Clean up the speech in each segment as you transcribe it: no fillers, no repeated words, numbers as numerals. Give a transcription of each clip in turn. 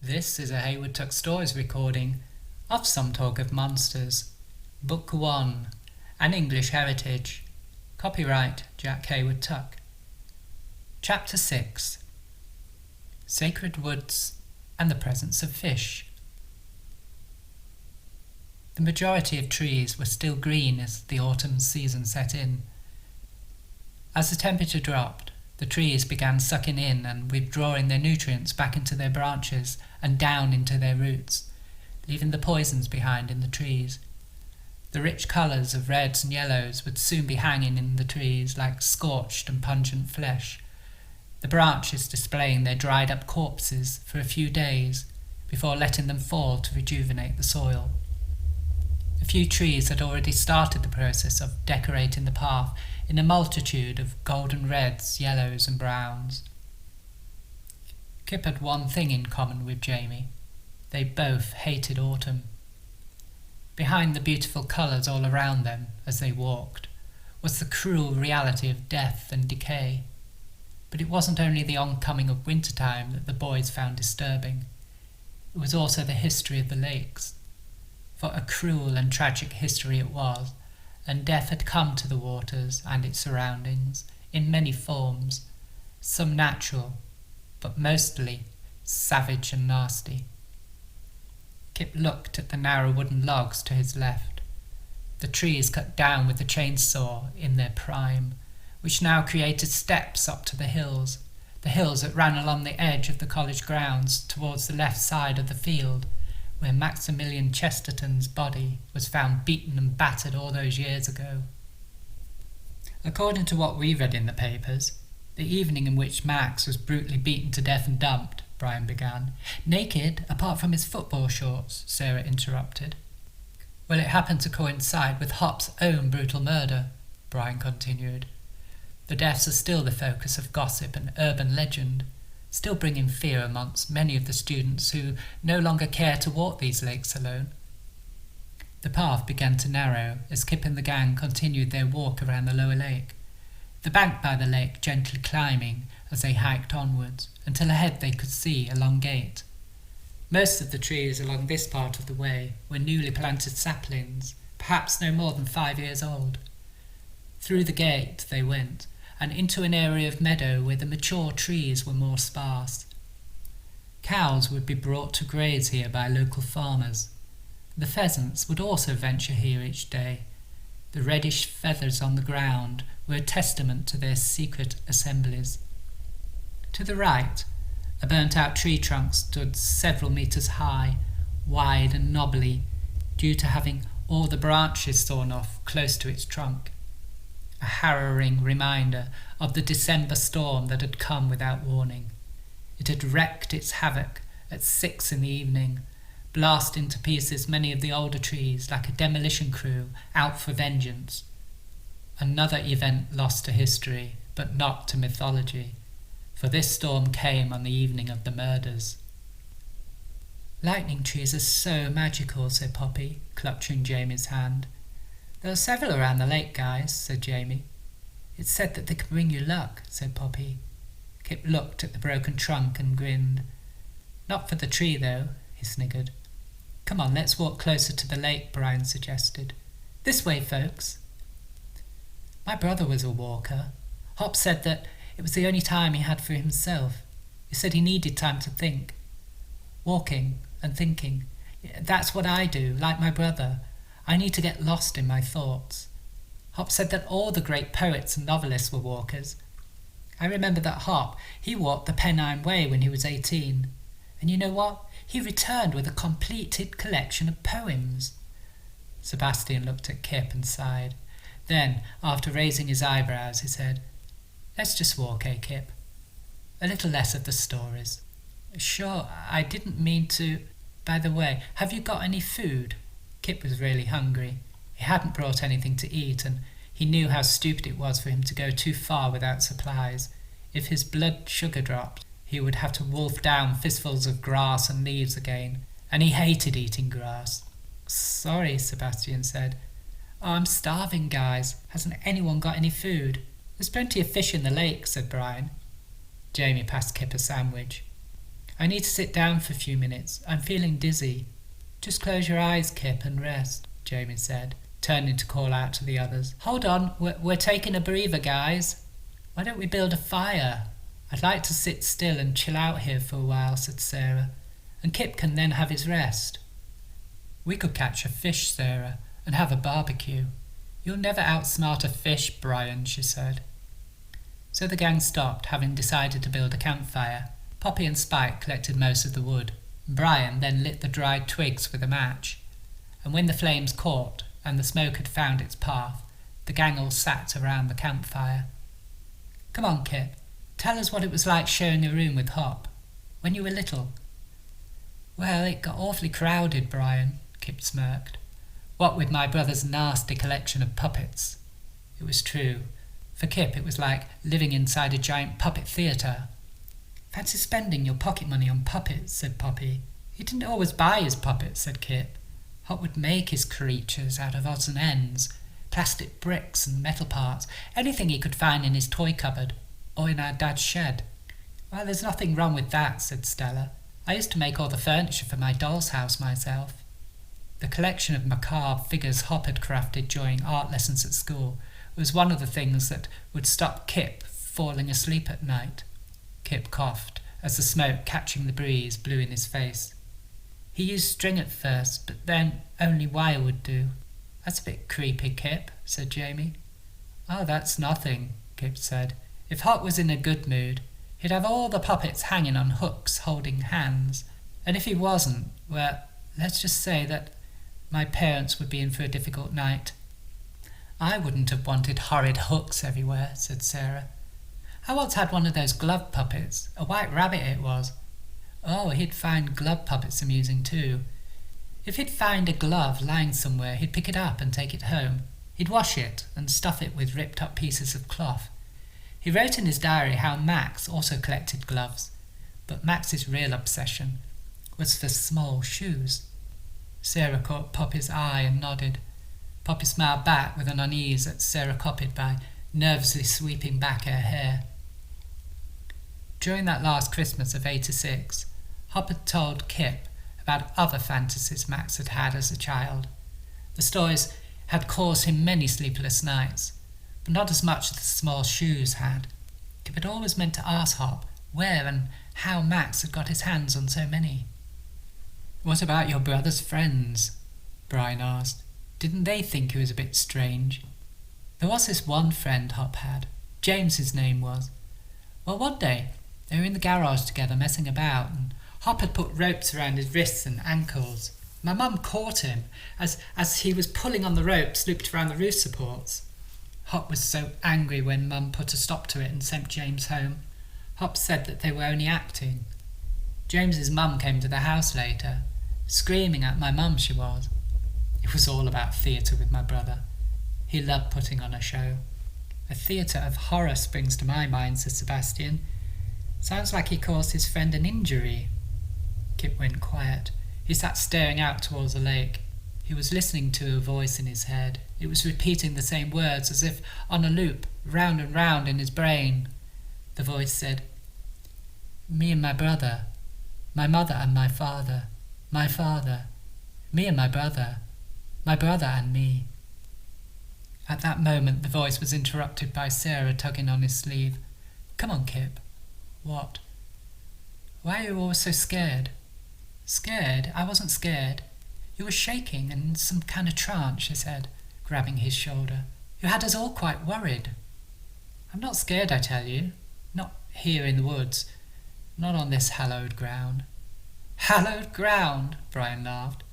This is a Hayward Tuck Stories recording of Some Talk of Monsters, Book 1, An English Heritage, copyright Jack Hayward Tuck. Chapter 6, Sacred Woods and the Presence of Fish. The majority of trees were still green as the autumn season set in. As the temperature dropped, the trees began sucking in and withdrawing their nutrients back into their branches and down into their roots, leaving the poisons behind in the trees. The rich colours of reds and yellows would soon be hanging in the trees like scorched and pungent flesh, the branches displaying their dried up corpses for a few days before letting them fall to rejuvenate the soil. A few trees had already started the process of decorating the path in a multitude of golden reds, yellows and browns. Kip had one thing in common with Jamie. They both hated autumn. Behind the beautiful colours all around them as they walked was the cruel reality of death and decay. But it wasn't only the oncoming of wintertime that the boys found disturbing. It was also the history of the lakes. For a cruel and tragic history it was, and death had come to the waters and its surroundings in many forms, some natural, but mostly savage and nasty. Kip looked at the narrow wooden logs to his left, the trees cut down with the chainsaw in their prime, which now created steps up to the hills that ran along the edge of the college grounds towards the left side of the field, where Maximilian Chesterton's body was found beaten and battered all those years ago. According to what we read in the papers, the evening in which Max was brutally beaten to death and dumped, Brian began. Naked, apart from his football shorts, Sarah interrupted. Well, it happened to coincide with Hop's own brutal murder, Brian continued. The deaths are still the focus of gossip and urban legend, still bringing fear amongst many of the students who no longer care to walk these lakes alone. The path began to narrow as Kip and the gang continued their walk around the lower lake, the bank by the lake gently climbing as they hiked onwards, until ahead they could see a long gate. Most of the trees along this part of the way were newly planted saplings, perhaps no more than 5 years old. Through the gate they went, and into an area of meadow where the mature trees were more sparse. Cows would be brought to graze here by local farmers. The pheasants would also venture here each day. The reddish feathers on the ground were a testament to their secret assemblies. To the right, a burnt-out tree trunk stood several metres high, wide and knobbly, due to having all the branches sawn off close to its trunk. A harrowing reminder of the December storm that had come without warning. It had wreaked its havoc at 6 in the evening, blasting to pieces many of the older trees like a demolition crew out for vengeance. Another event lost to history, but not to mythology, for this storm came on the evening of the murders. Lightning trees are so magical, said Poppy, clutching Jamie's hand. There are several around the lake, guys, said Jamie. It's said that they can bring you luck, said Poppy. Kip looked at the broken trunk and grinned. Not for the tree, though, he sniggered. Come on, let's walk closer to the lake, Brian suggested. This way, folks. My brother was a walker. Hop said that it was the only time he had for himself. He said he needed time to think. Walking and thinking. That's what I do, like my brother. I need to get lost in my thoughts. Hop said that all the great poets and novelists were walkers. I remember that Hop, he walked the Pennine Way when he was 18. And you know what? He returned with a completed collection of poems. Sebastian looked at Kip and sighed. Then, after raising his eyebrows, he said, Let's just walk, eh, Kip? A little less of the stories. Sure, I didn't mean to... By the way, have you got any food? Kip was really hungry. He hadn't brought anything to eat, and he knew how stupid it was for him to go too far without supplies. If his blood sugar dropped, he would have to wolf down fistfuls of grass and leaves again, and he hated eating grass. Sorry, Sebastian said. Oh, I'm starving, guys. Hasn't anyone got any food? There's plenty of fish in the lake, said Brian. Jamie passed Kip a sandwich. I need to sit down for a few minutes. I'm feeling dizzy. Just close your eyes, Kip, and rest, Jamie said, turning to call out to the others. Hold on, we're taking a breather, guys. Why don't we build a fire? I'd like to sit still and chill out here for a while, said Sarah, and Kip can then have his rest. We could catch a fish, Sarah, and have a barbecue. You'll never outsmart a fish, Brian, she said. So the gang stopped, having decided to build a campfire. Poppy and Spike collected most of the wood. Brian then lit the dried twigs with a match, and when the flames caught and the smoke had found its path, the gang all sat around the campfire. Come on, Kip, tell us what it was like sharing a room with Hop, when you were little. Well, it got awfully crowded, Brian, Kip smirked. What with my brother's nasty collection of puppets. It was true. For Kip, it was like living inside a giant puppet theatre. Fancy spending your pocket money on puppets, said Poppy. He didn't always buy his puppets, said Kip. Hop would make his creatures out of odds and ends, plastic bricks and metal parts, anything he could find in his toy cupboard or in our dad's shed. Well, there's nothing wrong with that, said Stella. I used to make all the furniture for my doll's house myself. The collection of macabre figures Hop had crafted during art lessons at school was one of the things that would stop Kip falling asleep at night. Kip coughed as the smoke catching the breeze blew in his face. He used string at first, but then only wire would do. That's a bit creepy, Kip, said Jamie. Oh, that's nothing, Kip said. If Hop was in a good mood, he'd have all the puppets hanging on hooks holding hands. And if he wasn't, well, let's just say that my parents would be in for a difficult night. I wouldn't have wanted horrid hooks everywhere, said Sarah. I once had one of those glove puppets, a white rabbit it was. Oh, he'd find glove puppets amusing too. If he'd find a glove lying somewhere, he'd pick it up and take it home. He'd wash it and stuff it with ripped up pieces of cloth. He wrote in his diary how Max also collected gloves, but Max's real obsession was for small shoes. Sarah caught Poppy's eye and nodded. Poppy smiled back with an unease that Sarah copied by nervously sweeping back her hair. During that last Christmas of '86, Hop had told Kip about other fantasies Max had had as a child. The stories had caused him many sleepless nights, but not as much as the small shoes had. Kip had always meant to ask Hop where and how Max had got his hands on so many. What about your brother's friends? Brian asked. Didn't they think he was a bit strange? There was this one friend Hop had. James his name was. Well, one day they were in the garage together messing about, and Hop had put ropes around his wrists and ankles. My mum caught him as he was pulling on the ropes looped around the roof supports. Hop was so angry when Mum put a stop to it and sent James home. Hop said that they were only acting. James's mum came to the house later, screaming at my mum she was. It was all about theatre with my brother. He loved putting on a show. A theatre of horror springs to my mind, said Sebastian. Sounds like he caused his friend an injury. Kip went quiet. He sat staring out towards the lake. He was listening to a voice in his head. It was repeating the same words as if on a loop, round and round in his brain. The voice said, "Me and my brother, my mother and my father, me and my brother and me." At that moment the voice was interrupted by Sarah tugging on his sleeve. "Come on, Kip." "What?" "Why are you always so scared?" "Scared? I wasn't scared. You were shaking and in some kind of trance," she said, grabbing his shoulder. "You had us all quite worried." "I'm not scared, I tell you. Not here in the woods. Not on this hallowed ground." "Hallowed ground?" Brian laughed.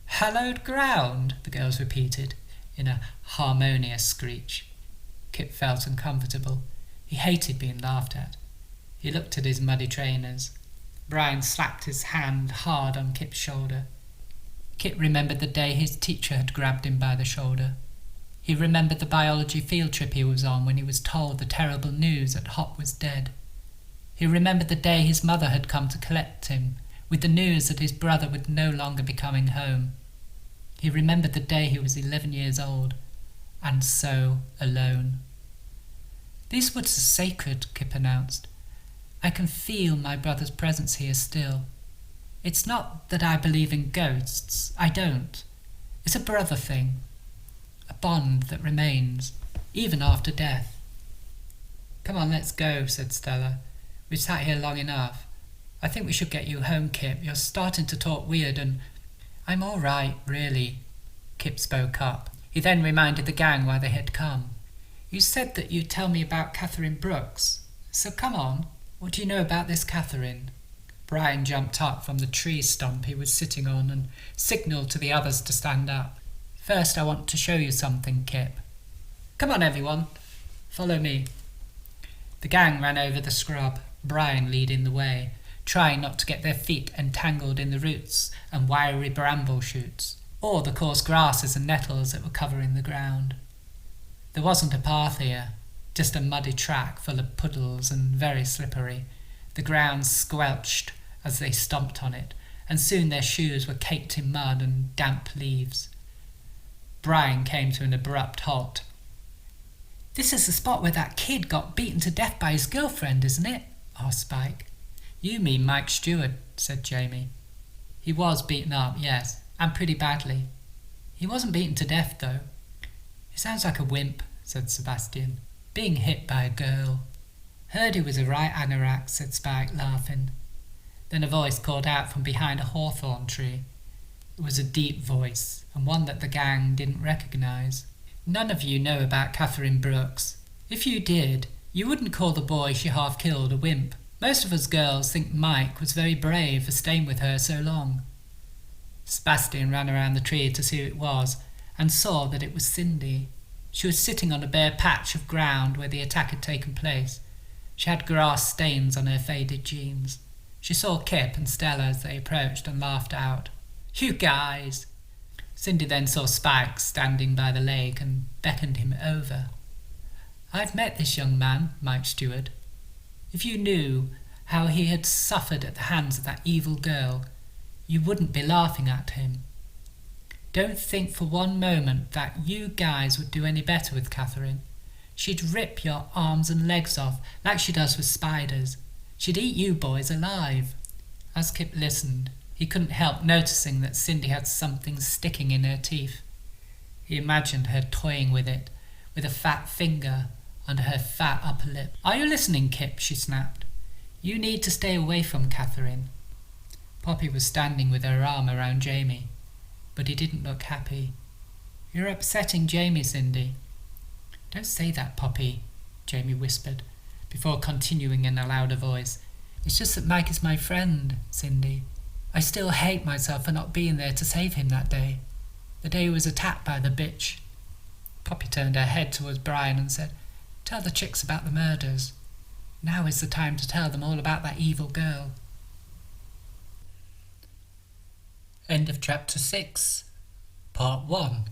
"Hallowed ground?" the girls repeated in a harmonious screech. Kip felt uncomfortable. He hated being laughed at. He looked at his muddy trainers. Brian slapped his hand hard on Kip's shoulder. Kip remembered the day his teacher had grabbed him by the shoulder. He remembered the biology field trip he was on when he was told the terrible news that Hop was dead. He remembered the day his mother had come to collect him, with the news that his brother would no longer be coming home. He remembered the day he was 11 years old, and so alone. "These woods are sacred," Kip announced. I can feel my brother's presence here still. It's not that I believe in ghosts. I don't. It's a brother thing. A bond that remains, even after death. Come on, let's go, said Stella. We've sat here long enough. I think we should get you home, Kip. You're starting to talk weird and... I'm all right, really, Kip spoke up. He then reminded the gang why they had come. You said that you'd tell me about Catherine Brooks. So come on. What do you know about this Catherine? Brian jumped up from the tree stump he was sitting on and signalled to the others to stand up. First, I want to show you something, Kip. Come on, everyone. Follow me. The gang ran over the scrub, Brian leading the way, trying not to get their feet entangled in the roots and wiry bramble shoots, or the coarse grasses and nettles that were covering the ground. There wasn't a path here, just a muddy track full of puddles and very slippery. The ground squelched as they stomped on it, and soon their shoes were caked in mud and damp leaves. Brian came to an abrupt halt. This is the spot where that kid got beaten to death by his girlfriend, isn't it? Asked Spike. You mean Mike Stewart, said Jamie. He was beaten up, yes, and pretty badly. He wasn't beaten to death, though. He sounds like a wimp, said Sebastian. Being hit by a girl. Heard he was a right anorak, said Spike, laughing. Then a voice called out from behind a hawthorn tree. It was a deep voice, and one that the gang didn't recognise. None of you know about Catherine Brooks. If you did, you wouldn't call the boy she half-killed a wimp. Most of us girls think Mike was very brave for staying with her so long. Sebastian ran around the tree to see who it was, and saw that it was Cindy. She was sitting on a bare patch of ground where the attack had taken place. She had grass stains on her faded jeans. She saw Kip and Stella as they approached and laughed out. You guys! Cindy then saw Spike standing by the lake and beckoned him over. I've met this young man, Mike Stewart. If you knew how he had suffered at the hands of that evil girl, you wouldn't be laughing at him. Don't think for one moment that you guys would do any better with Catherine. She'd rip your arms and legs off like she does with spiders. She'd eat you boys alive. As Kip listened, he couldn't help noticing that Cindy had something sticking in her teeth. He imagined her toying with it, with a fat finger under her fat upper lip. Are you listening, Kip? She snapped. You need to stay away from Catherine. Poppy was standing with her arm around Jamie, but he didn't look happy. You're upsetting Jamie, Cindy. Don't say that, Poppy, Jamie whispered, before continuing in a louder voice. It's just that Mike is my friend, Cindy. I still hate myself for not being there to save him that day. The day he was attacked by the bitch. Poppy turned her head towards Brian and said, Tell the chicks about the murders. Now is the time to tell them all about that evil girl. End of chapter 6, part 1.